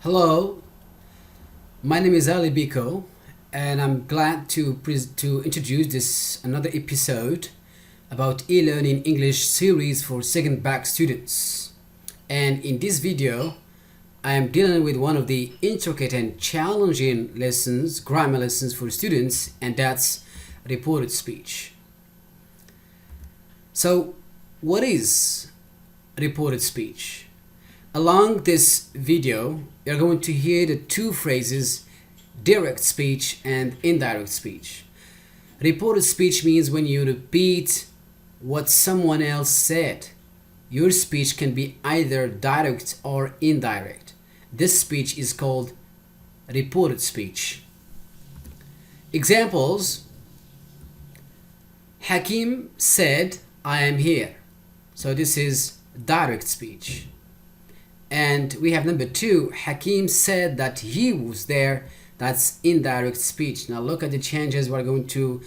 Hello, my name is Ali Biko, and I'm glad to introduce this another episode about e-learning English series for second back students. And in this video, I am dealing with one of the intricate and challenging lessons, grammar lessons for students, and that's reported speech. So, what is reported speech? Along this video, you're going to hear the two phrases direct speech and indirect speech. Reported speech means when you repeat what someone else said. Your speech can be either direct or indirect. This speech is called reported speech. Examples: Hakim said, "I am here." So this is direct speech. And we have number two, Hakim said that he was there. That's indirect speech. Now look at the changes. We're going to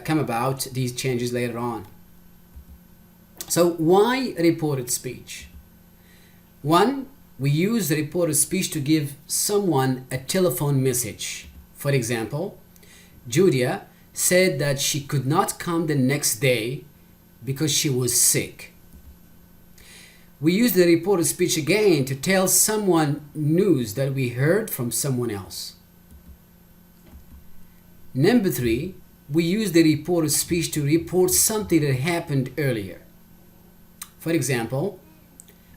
come about these changes later on. So why reported speech? One, we use reported speech to give someone a telephone message. For example, Julia said that she could not come the next day because she was sick. We use the reported speech again to tell someone news that we heard from someone else. Number three, we use the reported speech to report something that happened earlier. For example,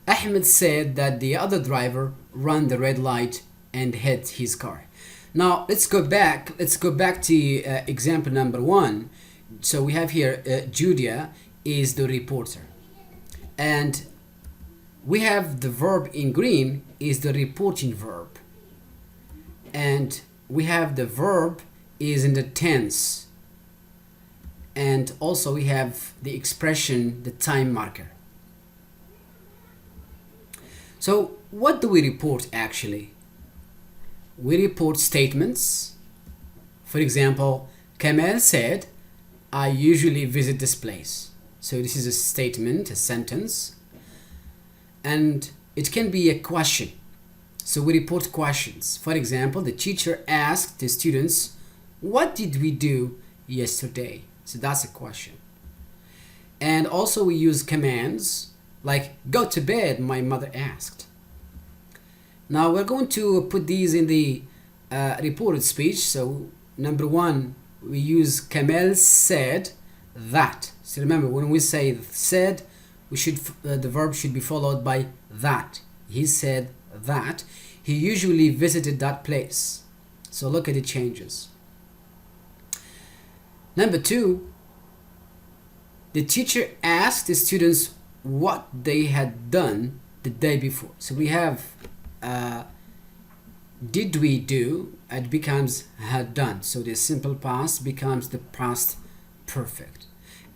Ahmed said that the other driver ran the red light and hit his car. Now let's go back to example number one. So we have here Julia is the reporter, and we have the verb in green is the reporting verb, and we have the verb is in the tense, and also we have the expression, the time marker. So what do we report actually? We report statements. For example, Kamal said, "I usually visit this place." So this is a statement, a sentence, and it can be a question. So we report questions. For example, the teacher asked the students, "What did we do yesterday?" So that's a question. And also we use commands like "Go to bed, my mother asked." Now we're going to put these in the reported speech. So number one, we use Kamal said that. So remember, when we say said, the verb should be followed by that. He said that he usually visited that place. So look at the changes. Number two, the teacher asked the students what they had done the day before. So we have did we do, it becomes had done. So the simple past becomes the past perfect.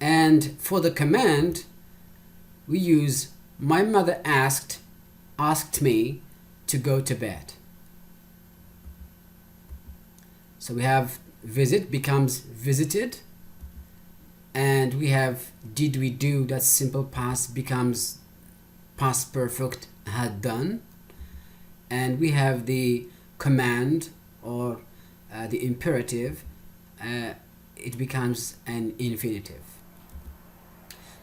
And for the command, we use my mother asked me to go to bed. So we have visit becomes visited, and we have did we do, that's simple past becomes past perfect, had done, and we have the command or the imperative, it becomes an infinitive.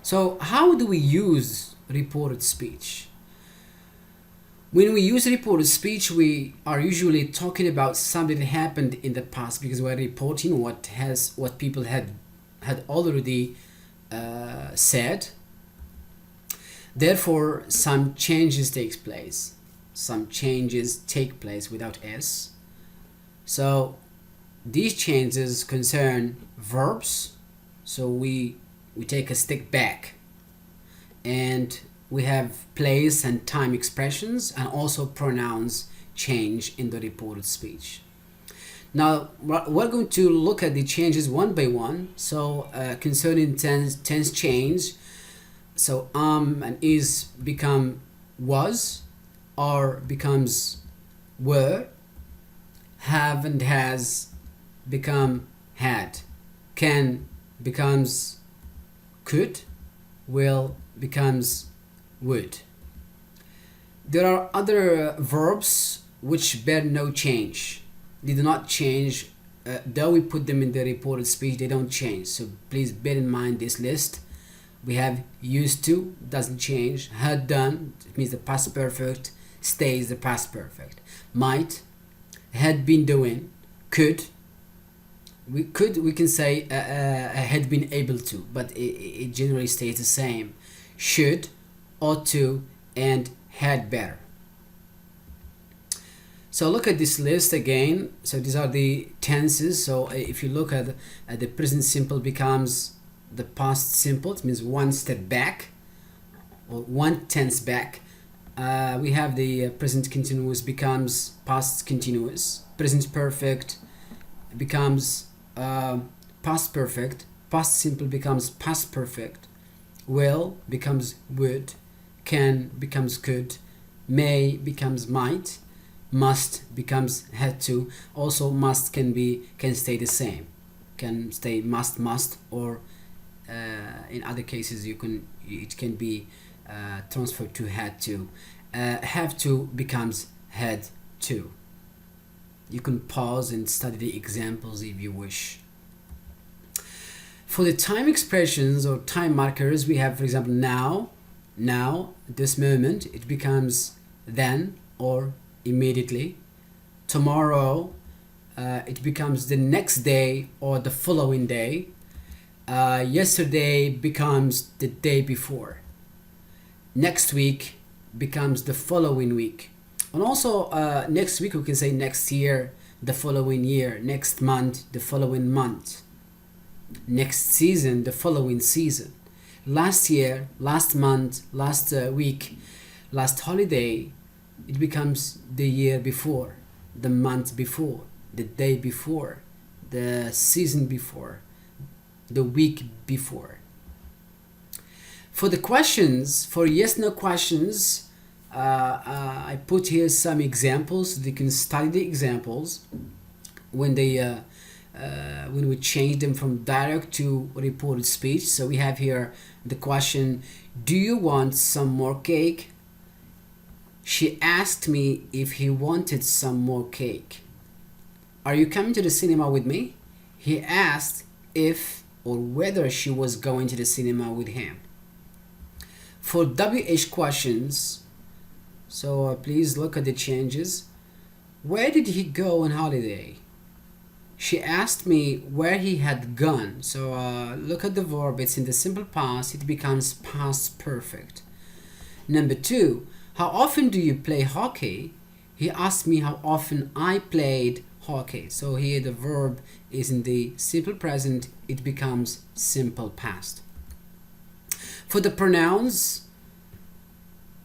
So how do we use reported speech? When we use reported speech, we are usually talking about something that happened in the past, because we're reporting what people had already said. Therefore, some changes take place. Some changes take place without s. So these changes concern verbs. So we take a step back, and we have place and time expressions, and also pronouns change in the reported speech. Now we're going to look at the changes one by one. So concerning tense change, so and is become was, are becomes were, have and has become had, can becomes could, will becomes would. There are other verbs which bear no change. They do not change. Though we put them in the reported speech, they don't change. So please bear in mind this list. We have used to, doesn't change. Had done, it means the past perfect stays the past perfect. Might, had been doing, could. We can say had been able to, but it generally stays the same. Should, ought to, and had better. So look at this list again. So these are the tenses. So if you look at the present simple becomes the past simple. It means one step back or one tense back. We have the present continuous becomes past continuous. Present perfect becomes past perfect. Past simple becomes past perfect. Will becomes would. Can becomes could. May becomes might. Must becomes had to. Also must can stay the same. Can stay must, or in other cases it can be transferred to had to. Have to becomes had to. You can pause and study the examples if you wish. For the time expressions or time markers, we have, for example, now, this moment, it becomes then or immediately. Tomorrow, it becomes the next day or the following day. Yesterday becomes the day before. Next week becomes the following week. And also next week we can say next year, the following year. Next month, the following month. Next season, the following season. Last year, last month, last week, last holiday, it becomes the year before, the month before, the day before, the season before, the week before. For the questions, for yes/no questions, I put here some examples. You can study the examples when we change them from direct to reported speech. So we have here the question, do you want some more cake? She asked me if he wanted some more cake. Are you coming to the cinema with me? He asked if or whether she was going to the cinema with him. For WH questions, so please look at the changes. Where did he go on holiday? She asked me where he had gone. So look at the verb. It's in the simple past. It becomes past perfect. Number 2, how often do you play hockey? He asked me how often I played hockey. So here the verb is in the simple present. It becomes simple past. For the pronouns,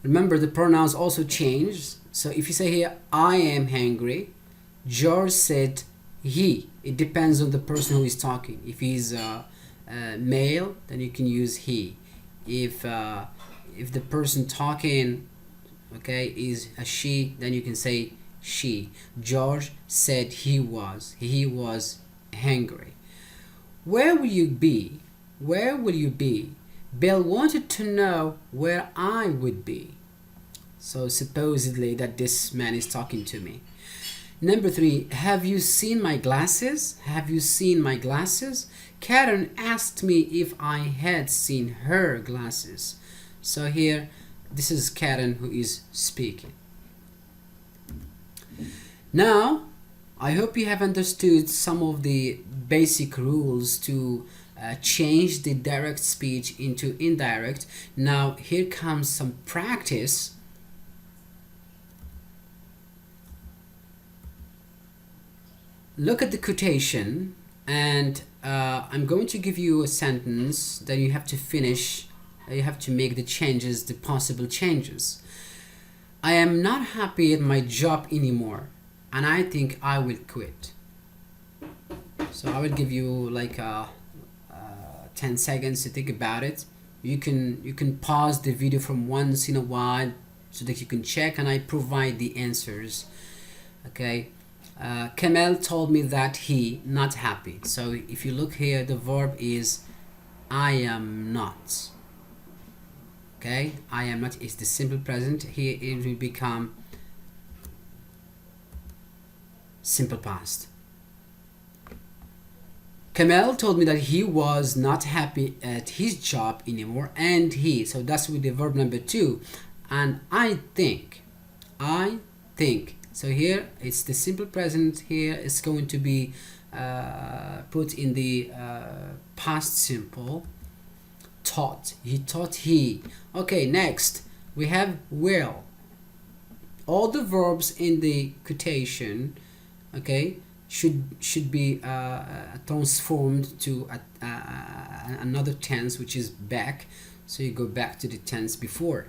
remember the pronouns also change. So if you say here, I am hungry, George said he. It depends on the person who is talking. If he's male, then you can use he. If the person talking, okay, is a she, then you can say she. George said he was hungry. Where will you be? Where will you be? Bill wanted to know where I would be. So supposedly that this man is talking to me. Number 3, have you seen my glasses? Have you seen my glasses? Karen asked me if I had seen her glasses. So here, this is Karen who is speaking. Now, I hope you have understood some of the basic rules to change the direct speech into indirect. Now, here comes some practice. Look at the quotation, and I'm going to give you a sentence that you have to finish. You have to make the changes, the possible changes. I am not happy at my job anymore, and I think I will quit. So I will give you like 10 seconds to think about it. You can pause the video from once in a while so that you can check, and I provide the answers. Okay. Kamel told me that he not happy. So if you look here, the verb is I am not. Okay, I am not is the simple present. Here it will become simple past. Kamal told me that he was not happy at his job anymore, and so that's with the verb number 2. And I think, so here it's the simple present. Here it's going to be put in the past simple. Taught, he. Okay, next we have will. All the verbs in the quotation, okay, should be transformed to another tense, which is back. So you go back to the tense before.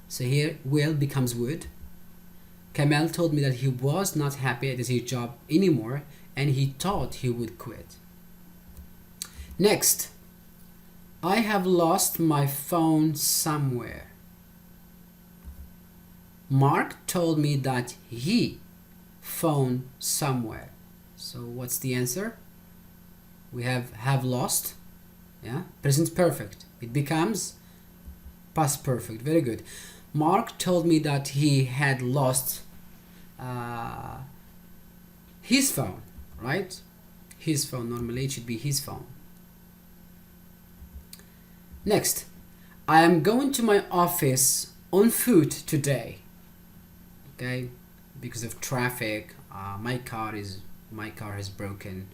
So here will becomes would. Kamal told me that he was not happy at his job anymore, and he thought he would quit. Next, I have lost my phone somewhere. Mark told me that he phone somewhere. So what's the answer? We have lost. Yeah, present perfect. It becomes past perfect. Very good. Mark told me that he had lost his phone, right? His phone. Normally it should be his phone. Next, I am going to my office on foot today. Okay, because of traffic, my car has broken,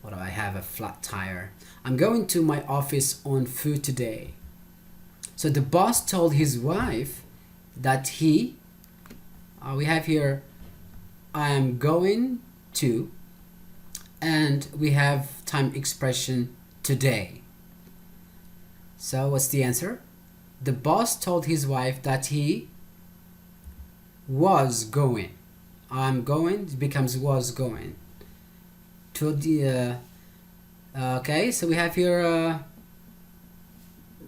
or I have a flat tire. I'm going to my office on foot today. So the boss told his wife that we have here I am going to, and we have time expression today. So what's the answer? The boss told his wife that he was going. I'm going, it becomes was going to the okay, so we have here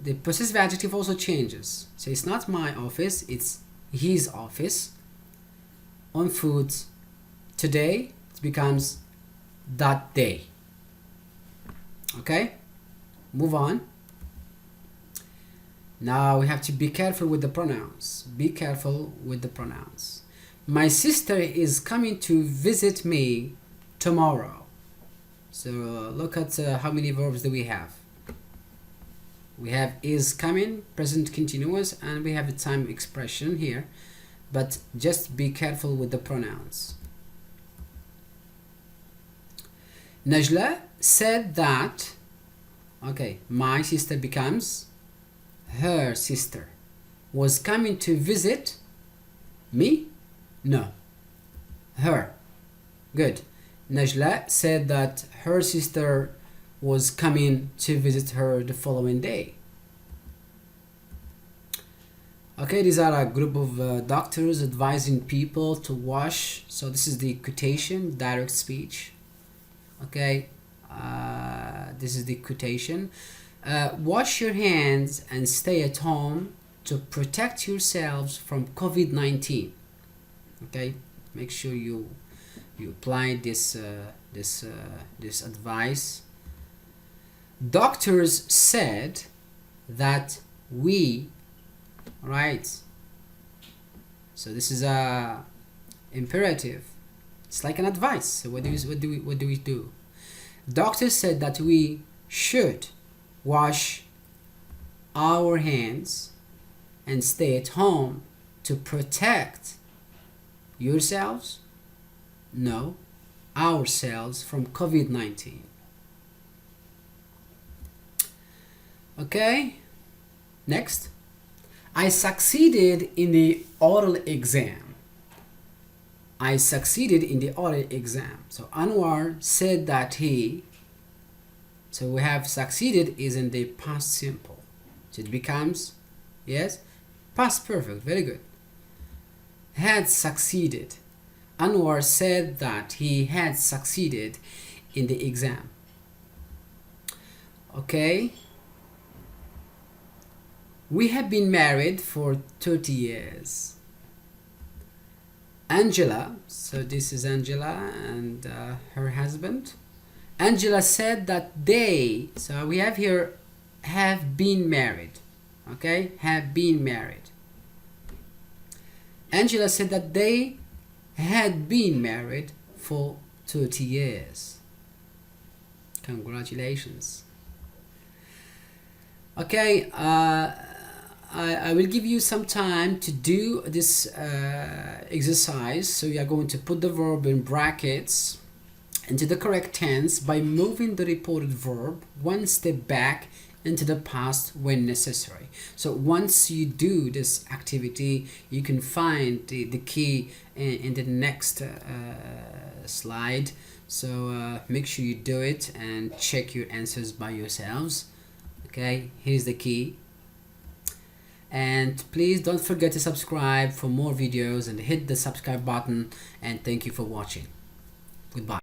the possessive adjective also changes. So it's not my office, it's his office. On foot today, it becomes that day. Okay, move on. Now we have to be careful with the pronouns. Be careful with the pronouns. My sister is coming to visit me tomorrow. So look at how many verbs do we have. We have is coming, present continuous, and we have a time expression here. But just be careful with the pronouns. Najla said that, okay, my sister becomes her sister. Was coming to visit me? No. Her. Good. Najla said that her sister was coming to visit her the following day. Okay, these are a group of doctors advising people to wash. So this is the quotation, direct speech. Okay, this is the quotation. Wash your hands and stay at home to protect yourselves from COVID-19. Okay, make sure you apply this advice. Doctors said that right. So this is a imperative. It's like an advice. So what do we do? Doctors said that we should wash our hands and stay at home to protect yourselves? No, ourselves from COVID-19. Okay, next. I succeeded in the oral exam. I succeeded in the oral exam. So Anwar said that so we have succeeded is in the past simple. So it becomes, yes, past perfect. Very good. Had succeeded. Anwar said that he had succeeded in the exam. Okay. We have been married for 30 years. Angela, so this is Angela and her husband. Angela said that they, so we have here have been married. Okay, have been married. Angela said that they had been married for 30 years. Congratulations. Okay, I will give you some time to do this exercise. So you are going to put the verb in brackets into the correct tense by moving the reported verb one step back into the past when necessary. So once you do this activity, you can find the key in the next slide. So make sure you do it and check your answers by yourselves. Okay, here's the key. And please don't forget to subscribe for more videos and hit the subscribe button, and thank you for watching. Goodbye.